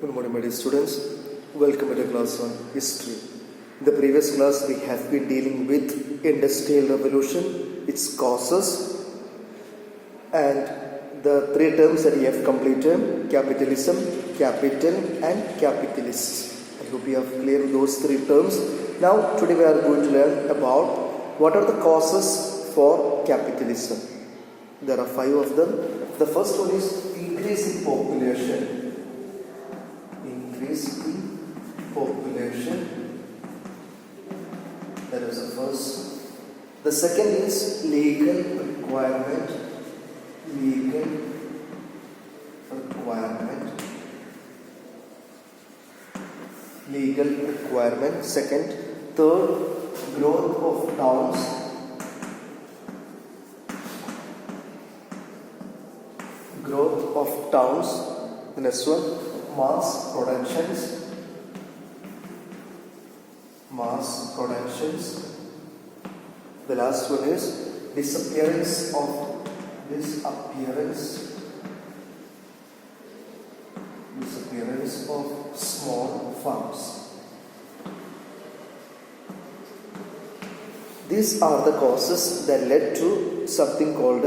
Good morning, my dear students. Welcome to the class on history. In the previous class, we have been dealing with Industrial Revolution, its causes, and the three terms that we have completed: capitalism, capital, and capitalists. I hope you have cleared those three terms. Now, today we are going to learn about what are the causes for capitalism. There are 5 of them. The first one is increase in population. Increase in population. That is the first. The second is legal requirement. Legal requirement. Legal requirement. Second. Third, growth of towns. Growth of towns. The next one, mass productions. Mass productions. The last one is disappearance of small farms. These are the causes that led to something called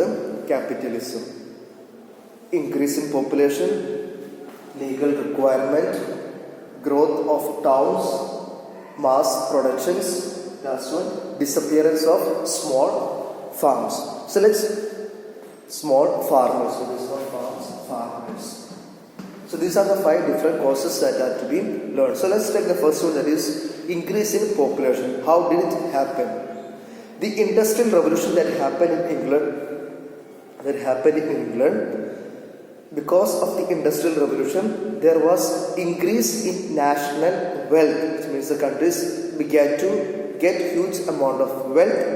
capitalism. Increase in population, legal requirement, growth of towns, mass productions, last one, disappearance of small farms. So small farmers. So these are farmers. So these are the 5 different causes that are to be learned. So let's take the first one, that is increase in population. How did it happen? The Industrial Revolution that happened in England, because of the Industrial Revolution, there was increase in national wealth, which means the countries began to get huge amount of wealth.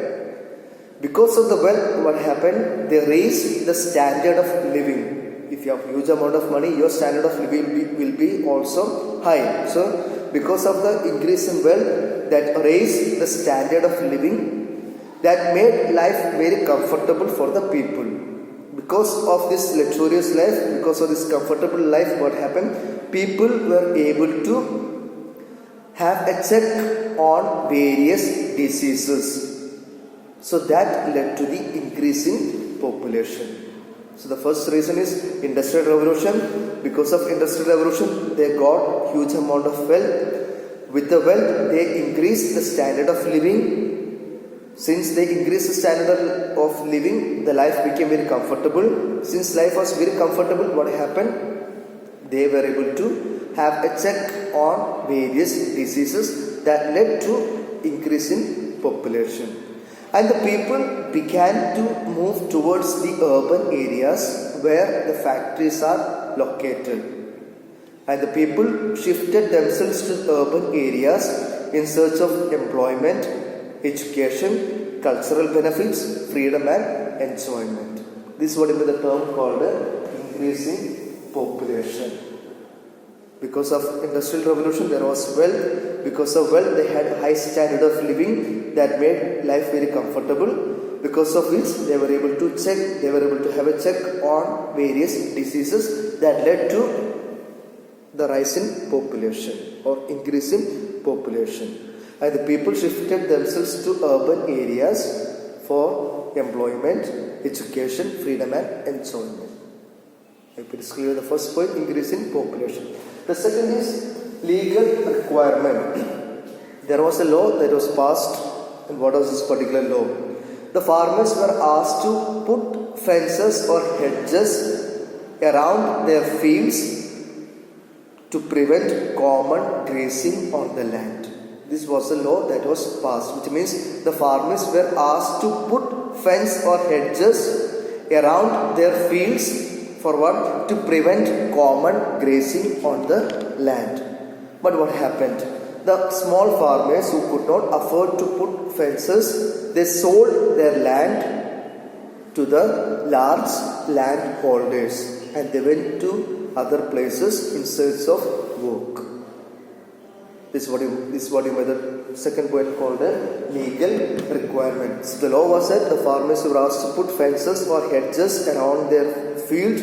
Because of the wealth, what happened? They raised the standard of living. If you have huge amount of money, your standard of living will be also high. So, because of the increase in wealth, that raised the standard of living, that made life very comfortable for the people. Because of this luxurious life, because of this comfortable life, what happened? People were able to have a check on various diseases. So that led to the increase in population. So the first reason is Industrial Revolution. Because of Industrial Revolution, they got huge amount of wealth. With the wealth, they increased the standard of living. Since they increased the standard of living, the life became very comfortable. Since life was very comfortable, what happened? They were able to have a check on various diseases that led to increase in population. And the people began to move towards the urban areas where the factories are located. And the people shifted themselves to urban areas in search of employment, education, cultural benefits, freedom and enjoyment. This is what is the term called increasing population. Because of Industrial Revolution, there was wealth. Because of wealth, they had a high standard of living that made life very comfortable. Because of which, they were able to have a check on various diseases that led to the rise in population or increase in population. And the people shifted themselves to urban areas for employment, education, freedom and enjoyment. It is clear the first point, increase in population. The second is legal requirement. There was a law that was passed, and what was this particular law? The farmers were asked to put fences or hedges around their fields to prevent common grazing on the land. This was a law that was passed, which means the farmers were asked to put fence or hedges around their fields for what? To prevent common grazing on the land. But what happened? The small farmers who could not afford to put fences, they sold their land to the large landholders and they went to other places in search of work. This is what you made the second point called a legal requirement. So the law was that the farmers were asked to put fences or hedges around their field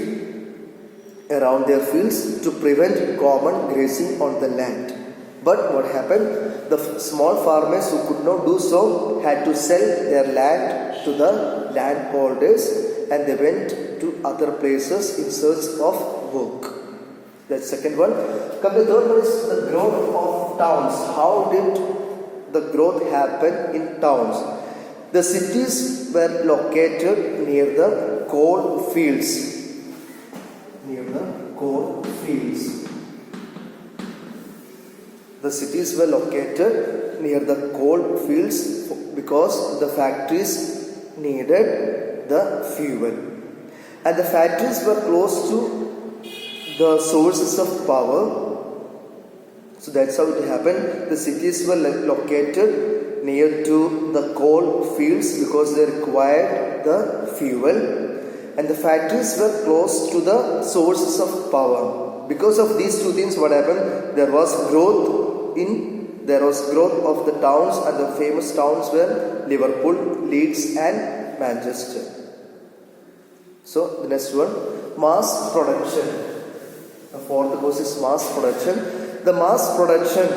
around their fields to prevent common grazing on the land. But what happened? The small farmers who could not do so had to sell their land to the landholders, and they went to other places in search of work. That's second one. Come to the third one is the growth of towns. How did the growth happen in towns? The cities were located near the coal fields. Near the coal fields. The cities were located near the coal fields because the factories needed the fuel. And the factories were close to the sources of power. So that's how it happened. The cities were located near to the coal fields because they required the fuel. And the factories were close to the sources of power. Because of these two things, what happened? There was growth of the towns, and the famous towns were Liverpool, Leeds and Manchester. So the next one, mass production. The fourth cause is mass production. The mass production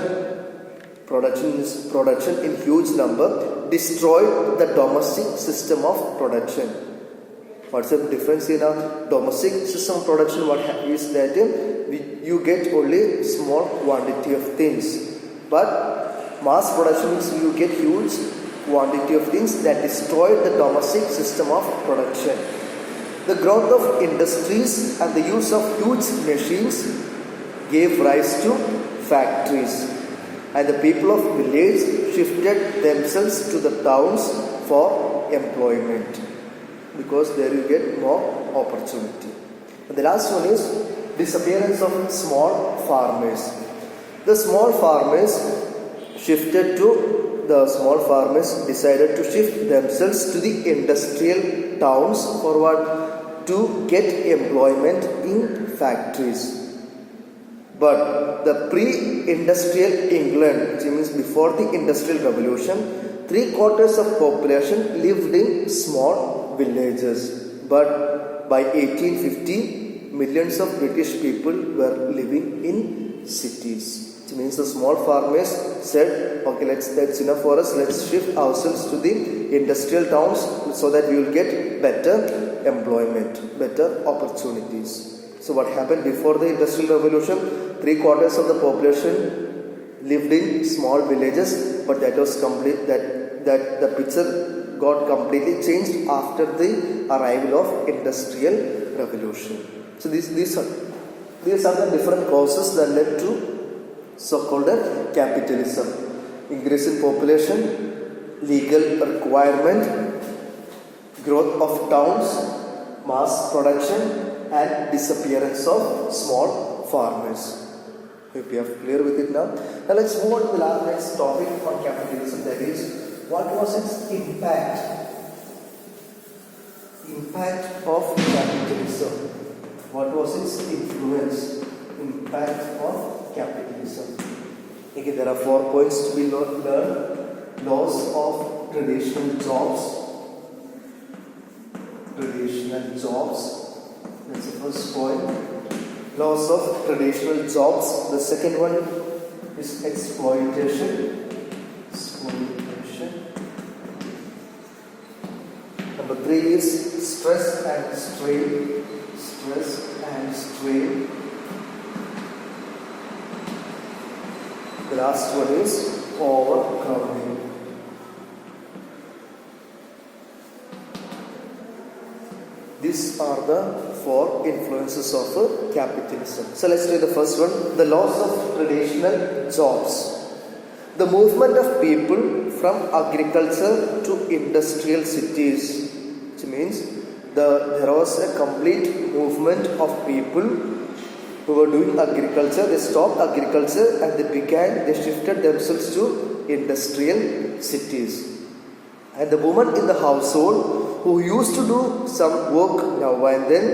is production in huge number, destroyed the domestic system of production. What's the difference in a domestic system of production? What is that you get only small quantity of things, but mass production means you get huge quantity of things that destroy the domestic system of production. The growth of industries and the use of huge machines gave rise to factories, and the people of village shifted themselves to the towns for employment, because there you get more opportunity. And the last one is disappearance of small farmers. The small farmers decided to shift themselves to the industrial towns for what? To get employment in factories. But the pre-industrial England, which means before the Industrial Revolution, 3/4 of population lived in small villages. But by 1850, millions of British people were living in cities. Which means the small farmers said, okay, that's enough for us. Let's shift ourselves to the industrial towns so that we will get better employment, better opportunities. So what happened before the Industrial Revolution? 3/4 of the population lived in small villages, but that was complete. That the picture got completely changed after the arrival of Industrial Revolution. So these are the different causes that led to so-called capitalism: increase in population, legal requirement, growth of towns, mass production, and disappearance of small farmers. Hope you are clear with it now. Now let's move on to the next topic on capitalism, that is, what was its impact? Impact of capitalism. What was its influence? Impact of capitalism. Again, there are 4 points to be learned. Loss of traditional jobs. That's the first point. Loss of traditional jobs. The second one is exploitation. Number 3 is stress and strain. The last one is overcrowding. These are the 4 influences of capitalism. So let's do the first one, the loss of traditional jobs. The movement of people from agriculture to industrial cities, which means there was a complete movement of people who were doing agriculture. They stopped agriculture and they shifted themselves to industrial cities. And the women in the household who used to do some work now and then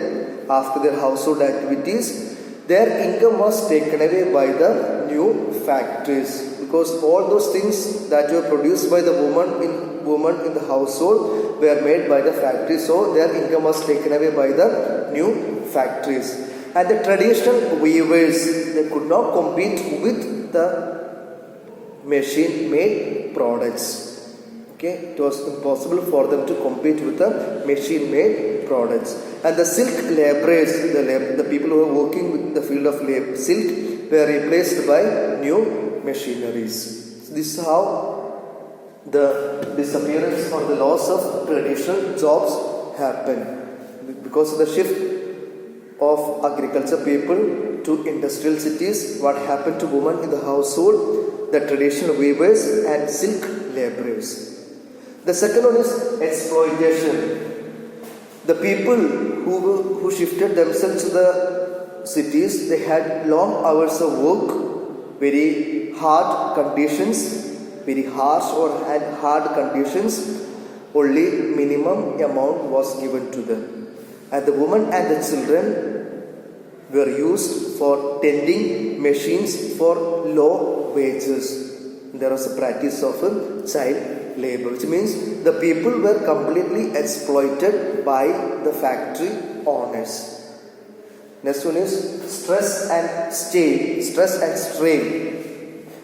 after their household activities, their income was taken away by the new factories, because all those things that were produced by the woman in the household were made by the factory, so their income was taken away by the new factories. And the traditional weavers, they could not compete with the machine-made products. Okay, it was impossible for them to compete with the machine-made products. And the silk laborers, the people who were working with the field of silk, were replaced by new machineries. So this is how the disappearance or the loss of traditional jobs happened. Because of the shift of agriculture people to industrial cities, what happened to women in the household? The traditional weavers and silk laborers. The second one is exploitation. The people who shifted themselves to the cities, they had long hours of work, very hard conditions, very harsh or had hard conditions. Only minimum amount was given to them. And the women and the children were used for tending machines for low wages. There was a practice of child labor, which means the people were completely exploited by the factory owners. Next one is stress and strain.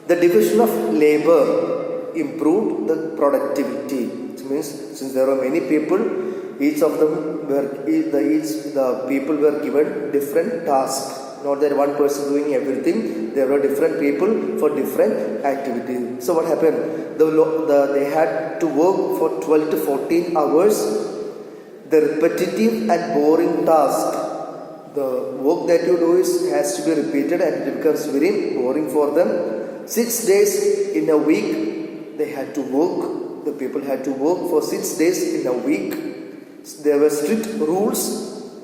The division of labor improved the productivity, which means since there were many people, each of them were the people were given different tasks. Not that one person doing everything. There were different people for different activities. So what happened? They had to work for 12 to 14 hours. The repetitive and boring task, the work that you do has to be repeated and it becomes very boring for them. 6 days in a week they had to work. The people had to work for 6 days in a week. There were strict rules.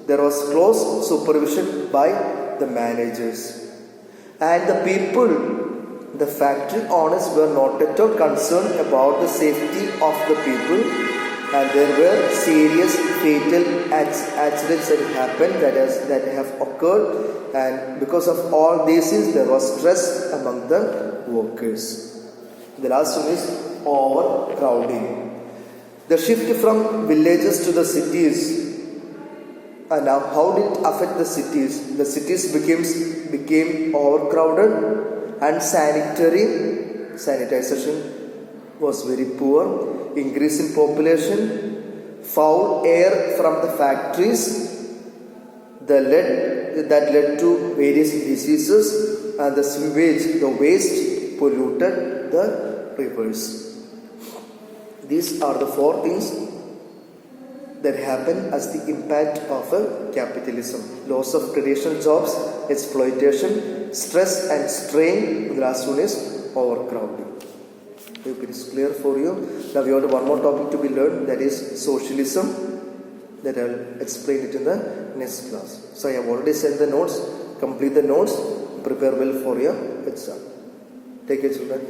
There was close supervision by the managers. And the people, the factory owners were not at all concerned about the safety of the people, and there were serious fatal accidents that happened, that have occurred, and because of all these things there was stress among the workers. The last one is overcrowding. The shift from villages to the cities. And now, how did it affect the cities? The cities became overcrowded, and sanitization was very poor, increase in population, foul air from the factories that led to various diseases, and the sewage, the waste polluted the rivers. These are the 4 things that happen as the impact of capitalism. Loss of traditional jobs, exploitation, stress and strain. The last one is overcrowding. Hope it is clear for you. Now we have one more topic to be learned, that is socialism, that I will explain it in the next class. So I have already sent the notes. Complete the notes, prepare well for your exam. Take care, children.